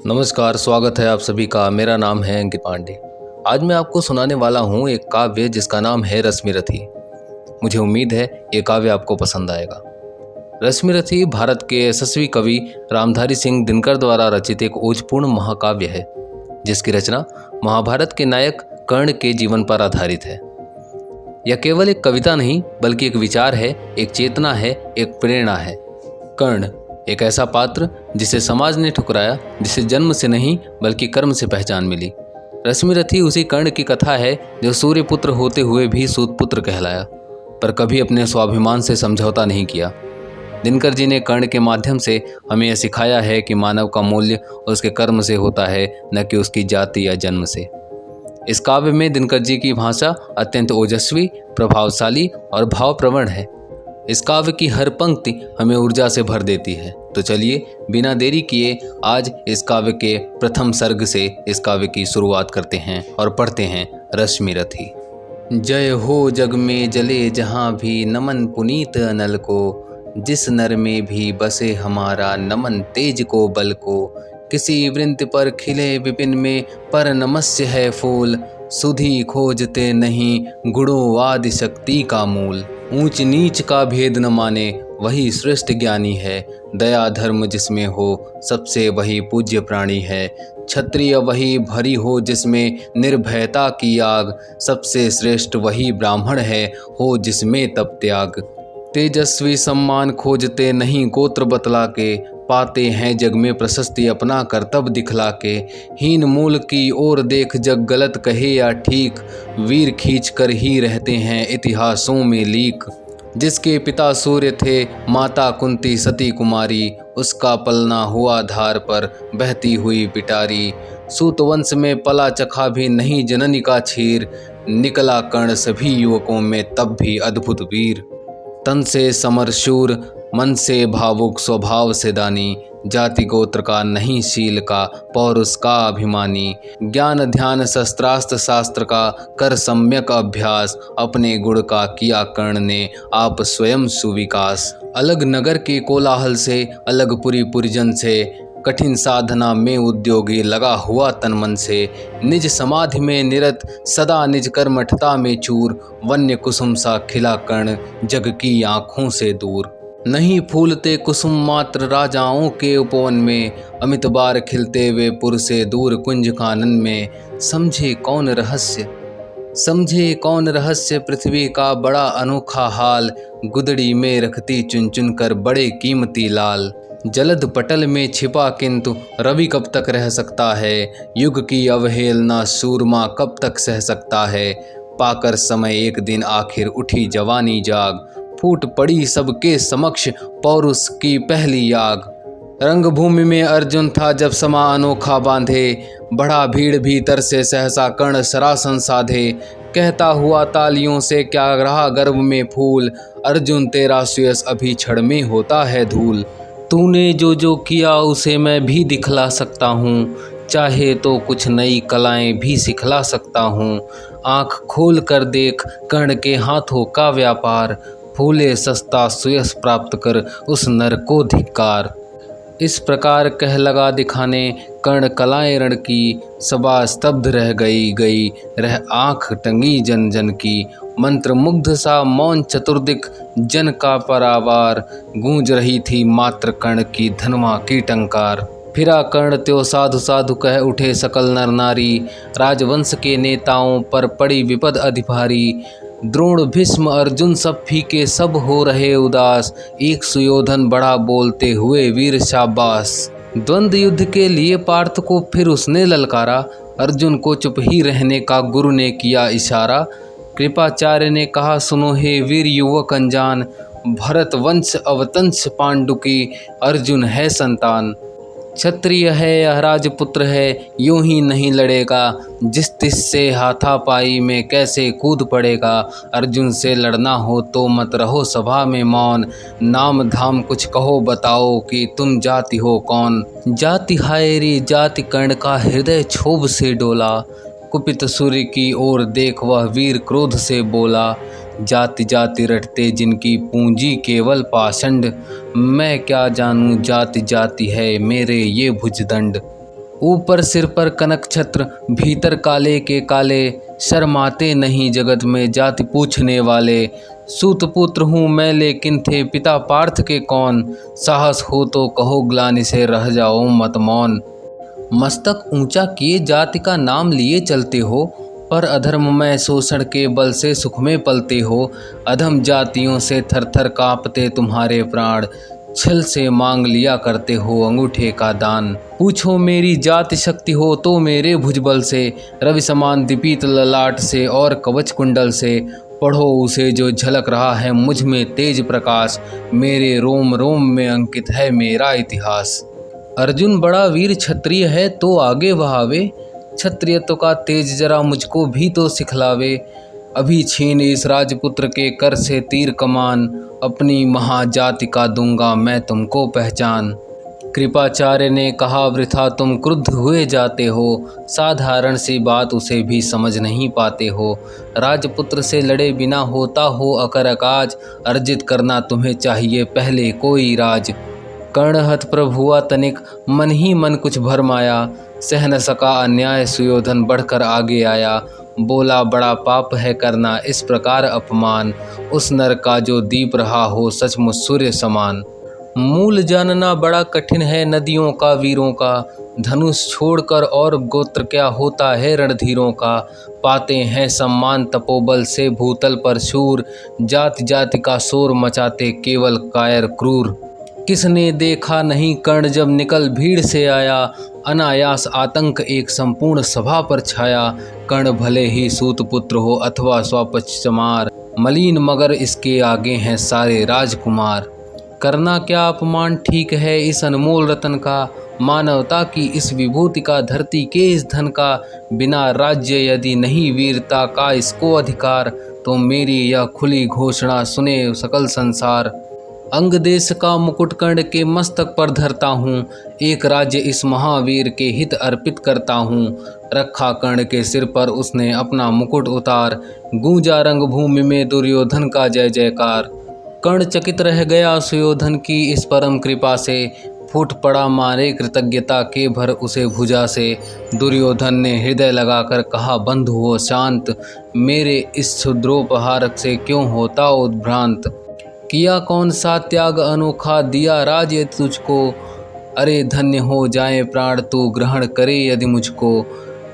नमस्कार, स्वागत है आप सभी का। मेरा नाम है अंकित पांडे। आज मैं आपको सुनाने वाला हूँ एक काव्य जिसका नाम है रश्मिरथी। मुझे उम्मीद है ये काव्य आपको पसंद आएगा। रश्मिरथी भारत के यशस्वी कवि रामधारी सिंह दिनकर द्वारा रचित एक ओजपूर्ण महाकाव्य है, जिसकी रचना महाभारत के नायक कर्ण के जीवन पर आधारित है। यह केवल एक कविता नहीं बल्कि एक विचार है, एक चेतना है, एक प्रेरणा है। कर्ण एक ऐसा पात्र जिसे समाज ने ठुकराया, जिसे जन्म से नहीं बल्कि कर्म से पहचान मिली। रश्मिरथी उसी कर्ण की कथा है जो सूर्यपुत्र होते हुए भी सूतपुत्र कहलाया, पर कभी अपने स्वाभिमान से समझौता नहीं किया। दिनकर जी ने कर्ण के माध्यम से हमें यह सिखाया है कि मानव का मूल्य उसके कर्म से होता है, न कि उसकी जाति या जन्म से। इस काव्य में दिनकर जी की भाषा अत्यंत ओजस्वी, प्रभावशाली और भावप्रवण है। इस काव्य की हर पंक्ति हमें ऊर्जा से भर देती है। तो चलिए बिना देरी किए आज इस काव्य के प्रथम सर्ग से इस काव्य की शुरुआत करते हैं और पढ़ते हैं रश्मिरथी। जय हो जग में जले जहाँ भी नमन पुनीत अनल को, जिस नर में भी बसे हमारा नमन तेज को बल को। किसी वृंत पर खिले विपिन में पर नमस्य है फूल, सुधि खोजते नहीं गुणों आदि शक्ति का मूल। ऊंच नीच का भेद न माने वही श्रेष्ठ ज्ञानी है, दया धर्म जिसमें हो सबसे वही पूज्य प्राणी है। क्षत्रिय वही भरी हो जिसमें निर्भयता की आग, सबसे श्रेष्ठ वही ब्राह्मण है हो जिसमें तप त्याग। तेजस्वी सम्मान खोजते नहीं गोत्र बतला के, पाते हैं जग में प्रशस्ति अपना कर्तव्य दिखला के। हीन मूल की ओर देख जग गलत कहे या ठीक, वीर खींच कर ही रहते हैं इतिहासों में लीक। जिसके पिता सूर्य थे माता कुंती सती कुमारी, उसका पलना हुआ धार पर बहती हुई पिटारी। सूतवंश में पला चखा भी नहीं जननी का क्षीर, निकला कर्ण सभी युवकों में तब भी अद्भुत वीर। तन से समरशूर मन से भावुक स्वभाव से दानी, जाति गोत्र का नहीं शील का पौरुष का अभिमानी। ज्ञान ध्यान शस्त्रास्त्र शास्त्र का कर सम्यक अभ्यास, अपने गुण का किया कर्ण ने आप स्वयं सुविकास। अलग नगर के कोलाहल से अलग पुरी पुरिजन से, कठिन साधना में उद्योगी लगा हुआ तन मन से। निज समाधि में निरत सदा निज कर्मठता में चूर, वन्य कुसुम सा खिला कर्ण जग की आँखों से दूर। नहीं फूलते कुसुम मात्र राजाओं के उपवन में, अमित बार खिलते वे पुर से दूर कुंज कानन में। समझे कौन रहस्य पृथ्वी का बड़ा अनोखा हाल, गुदड़ी में रखती चुन चुन कर बड़े कीमती लाल। जलद पटल में छिपा किंतु रवि कब तक रह सकता है, युग की अवहेलना सूरमा कब तक सह सकता है। पाकर समय एक दिन आखिर उठी जवानी जाग, फूट पड़ी सबके समक्ष पौरुष की पहली आग। रंगभूमि में अर्जुन था जब समा अनोखा बांधे, बढ़ा भीड़ भीतर से सहसा कर्ण सरासन साधे। कहता हुआ तालियों से क्या रहा गर्व में फूल, अर्जुन तेरा सुयस अभी क्षण में होता है धूल। तूने जो किया उसे मैं भी दिखला सकता हूँ, चाहे तो कुछ नई कलाएं भी सिखला सकता हूँ। आँख खोल कर देख कर्ण के हाथों का व्यापार, फूले सस्ता सुयस प्राप्त कर उस नर को धिक्कार। इस प्रकार कह लगा दिखाने कर्ण कलाएं रण की, सभा स्तब्ध रह गई रह आँख टंगी जन जन की। मंत्र मुग्ध सा मौन चतुर्दिक जन का परावार, गूंज रही थी मात्र कर्ण की धनवा की टंकार। फिरा कर्ण त्यो साधु साधु कह उठे सकल नर नारी, राजवंश के नेताओं पर पड़ी विपद अधिभारी। द्रोण भीष्म अर्जुन सब फीके सब हो रहे उदास, एक सुयोधन बड़ा बोलते हुए वीर शाबाश। द्वंद्व युद्ध के लिए पार्थ को फिर उसने ललकारा, अर्जुन को चुप ही रहने का गुरु ने किया इशारा। कृपाचार्य ने कहा सुनो हे वीर युवक अनजान, भरत वंश अवतंस पांडु की अर्जुन है संतान। क्षत्रिय है यह राजपुत्र है यूं ही नहीं लड़ेगा, जिस तिस से हाथापाई में कैसे कूद पड़ेगा। अर्जुन से लड़ना हो तो मत रहो सभा में मौन, नाम धाम कुछ कहो बताओ कि तुम जाति हो कौन। जाति हाय रे जाति कर्ण का हृदय क्षोभ से डोला, कुपित सूर्य की ओर देख वह वीर क्रोध से बोला। जाति जाति रटते जिनकी पूंजी केवल पाषंड, मैं क्या जानूं जाति जाति है मेरे ये भुजदंड। ऊपर सिर पर कनक छत्र, भीतर काले के काले, शर्माते नहीं जगत में जाति पूछने वाले। सूत पुत्र हूँ मैं लेकिन थे पिता पार्थ के कौन, साहस हो तो कहो ग्लानि से रह जाओ मत मौन। मस्तक ऊंचा किए जाति का नाम लिए चलते हो, पर अधर्म में शोषण के बल से सुख में पलते हो। अधम जातियों से थर थर कांपते तुम्हारे प्राण, छल से मांग लिया करते हो अंगूठे का दान। पूछो मेरी जाति शक्ति हो तो मेरे भुजबल से, रवि समान दीपित ललाट से और कवच कुंडल से। पढ़ो उसे जो झलक रहा है मुझ में तेज प्रकाश, मेरे रोम रोम में अंकित है मेरा इतिहास। अर्जुन बड़ा वीर क्षत्रिय है तो आगे बहावे, क्षत्रियत्व का तेज जरा मुझको भी तो सिखलावे। अभी छीन इस राजपुत्र के कर से तीर कमान, अपनी महाजाति का दूंगा मैं तुमको पहचान। कृपाचार्य ने कहा वृथा तुम क्रुद्ध हुए जाते हो, साधारण सी बात उसे भी समझ नहीं पाते हो। राजपुत्र से लड़े बिना होता हो अकर काज, अर्जित करना तुम्हें चाहिए पहले कोई राज। कर्ण हतप्रभ हुआ तनिक, मन ही मन कुछ भरमाया, सह न सका अन्याय सुयोधन बढ़कर आगे आया। बोला बड़ा पाप है करना इस प्रकार अपमान, उस नर का जो दीप रहा हो सचमुच सूर्य समान। मूल जानना बड़ा कठिन है नदियों का वीरों का, धनुष छोड़कर और गोत्र क्या होता है रणधीरों का। पाते हैं सम्मान तपोबल से भूतल पर शूर, जाति जाति का शोर मचाते केवल कायर क्रूर। किसने देखा नहीं कर्ण जब निकल भीड़ से आया, अनायास आतंक एक संपूर्ण सभा पर छाया। कर्ण भले ही सूतपुत्र हो अथवा स्वपक्ष चमार, मलिन मगर इसके आगे हैं सारे राजकुमार। करना क्या अपमान ठीक है इस अनमोल रतन का, मानवता की इस विभूति का धरती के इस धन का। बिना राज्य यदि नहीं वीरता का इसको अधिकार, तो मेरी यह खुली घोषणा सुने सकल संसार। अंग देश का मुकुट कर्ण के मस्तक पर धरता हूँ, एक राज्य इस महावीर के हित अर्पित करता हूँ। रखा कर्ण के सिर पर उसने अपना मुकुट उतार, गूंजा रंग भूमि में दुर्योधन का जय जयकार। कर्ण चकित रह गया सुयोधन की इस परम कृपा से, फूट पड़ा मारे कृतज्ञता के भर उसे भुजा से। दुर्योधन ने हृदय लगाकर कहा बंधु हो शांत, मेरे इस क्षुद्रोपहार से क्यों होता उद्भ्रांत। किया कौन सा त्याग अनोखा दिया राज्य तुझको, अरे धन्य हो जाए प्राण तू ग्रहण करे यदि मुझको।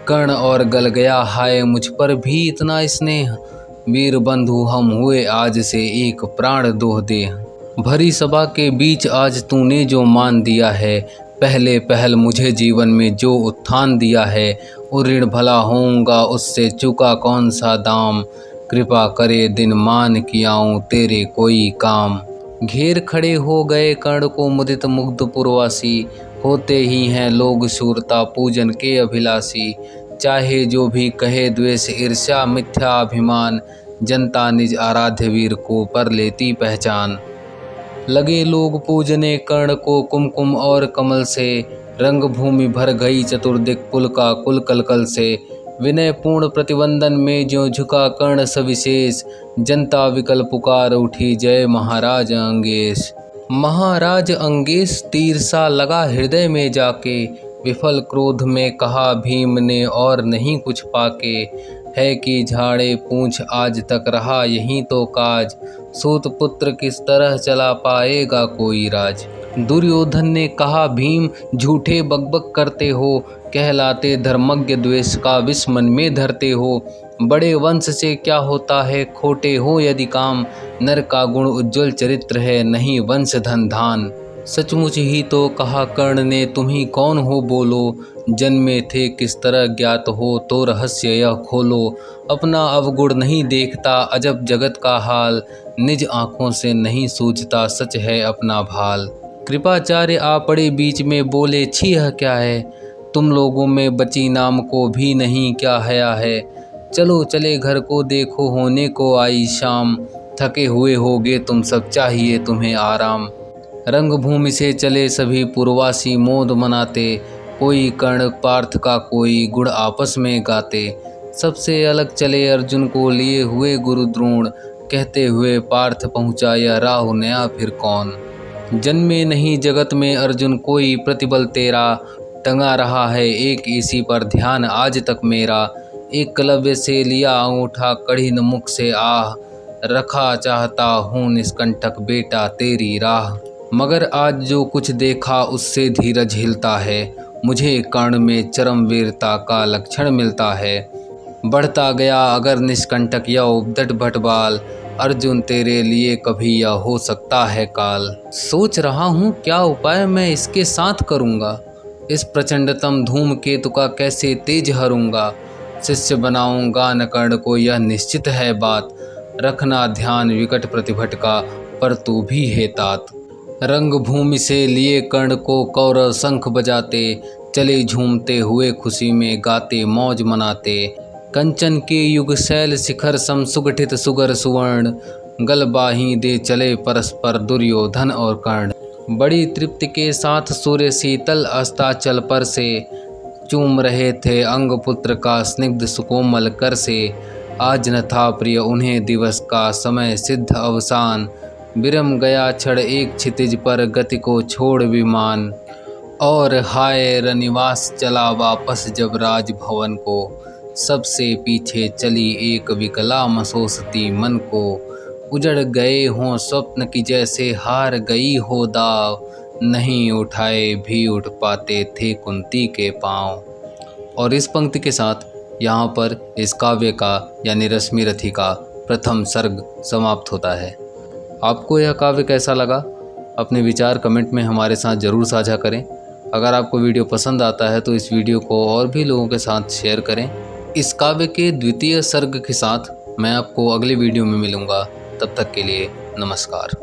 कर्ण और गल गया हाय मुझ पर भी इतना स्नेह, वीर बंधु हम हुए आज से एक प्राण दोह दे। भरी सभा के बीच आज तूने जो मान दिया है, पहले पहल मुझे जीवन में जो उत्थान दिया है। ऋण भला होऊंगा उससे चुका कौन सा दाम, कृपा करे दिन मान कियाऊं तेरे कोई काम। घेर खड़े हो गए कर्ण को मुदित मुग्ध पुरवासी, होते ही हैं लोग शूरता पूजन के अभिलाषी। चाहे जो भी कहे द्वेष ईर्ष्या मिथ्या अभिमान, जनता निज आराध्य वीर को पर लेती पहचान। लगे लोग पूजने कर्ण को कुमकुम और कमल से, रंग भूमि भर गई चतुर्दिक पुल का कुल कलकल से। विनय पूर्ण प्रतिबंधन में जो झुका कर्ण सविशेष, जनता विकल पुकार उठी जय महाराज अंगेश। महाराज अंगेश तीर सा लगा हृदय में जाके, विफल क्रोध में कहा भीम ने और नहीं कुछ पाके। है कि झाड़े पूंछ आज तक रहा यही तो काज, सूत पुत्र किस तरह चला पाएगा कोई राज। दुर्योधन ने कहा भीम झूठे बकबक करते हो, कहलाते धर्मज्ञ द्वेष का विष मन में धरते हो। बड़े वंश से क्या होता है खोटे हो यदि काम, नर का गुण उज्ज्वल चरित्र है नहीं वंश धन धान। सचमुच ही तो कहा कर्ण ने तुम ही कौन हो बोलो, जन्मे थे किस तरह ज्ञात हो तो रहस्य यह खोलो। अपना अवगुण नहीं देखता अजब जगत का हाल, निज आँखों से नहीं सूझता सच है अपना भाल। कृपाचार्य आ पड़े बीच में बोले छी यह क्या है, तुम लोगों में बची नाम को भी नहीं क्या हया है। चलो चले घर को देखो होने को आई शाम, थके हुए होगे तुम सब चाहिए तुम्हें आराम। रंगभूमि से चले सभी पुरवासी मोद मनाते, कोई कर्ण पार्थ का कोई गुण आपस में गाते। सबसे अलग चले अर्जुन को लिए हुए गुरु द्रोण, कहते हुए पार्थ पहुँचा यह राहु नया फिर कौन। जन्मे नहीं जगत में अर्जुन कोई प्रतिबल तेरा, टंगा रहा है एक इसी पर ध्यान आज तक मेरा। एकलव्य से लिया अंगूठा कढ़ी न मुख से आह, रखा चाहता हूँ निष्कंटक बेटा तेरी राह। मगर आज जो कुछ देखा उससे धीरज हिलता है, मुझे कर्ण में चरम वीरता का लक्षण मिलता है। बढ़ता गया अगर निष्कंटक यह उपदट भटबाल, अर्जुन तेरे लिए कभी यह हो सकता है काल। सोच रहा हूँ क्या उपाय मैं इसके साथ करूँगा, इस प्रचंडतम धूमकेतु का कैसे तेज हरूंगा। शिष्य बनाऊंगा न कर्ण को यह निश्चित है बात, रखना ध्यान विकट प्रतिभट का पर तू भी है तात। रंग भूमि से लिए कर्ण को कौरव शंख बजाते, चले झूमते हुए खुशी में गाते मौज मनाते। कंचन के युग शैल शिखर सम सुगठित सुगर सुवर्ण, गलबाही दे चले परस्पर दुर्योधन और कर्ण। बड़ी तृप्ति के साथ सूर्य शीतल अस्ताचल पर से, चूम रहे थे अंग पुत्र का स्निग्ध सुकोमल कर से। आज न था प्रिय उन्हें दिवस का समय सिद्ध अवसान, विरम गया क्षण एक क्षितिज पर गति को छोड़ विमान। और हाय रनिवास चला वापस जब राजभवन को, सबसे पीछे चली एक विकला मसोसती मन को। उजड़ गए हों स्वप्न की जैसे हार गई हो दाव, नहीं उठाए भी उठ पाते थे कुंती के पांव। और इस पंक्ति के साथ यहाँ पर इस काव्य का यानी रश्मिरथी का प्रथम सर्ग समाप्त होता है। आपको यह काव्य कैसा लगा? अपने विचार कमेंट में हमारे साथ ज़रूर साझा करें। अगर आपको वीडियो पसंद आता है तो इस वीडियो को और भी लोगों के साथ शेयर करें। इस काव्य के द्वितीय सर्ग के साथ मैं आपको अगले वीडियो में मिलूँगा। तब तक के लिए नमस्कार।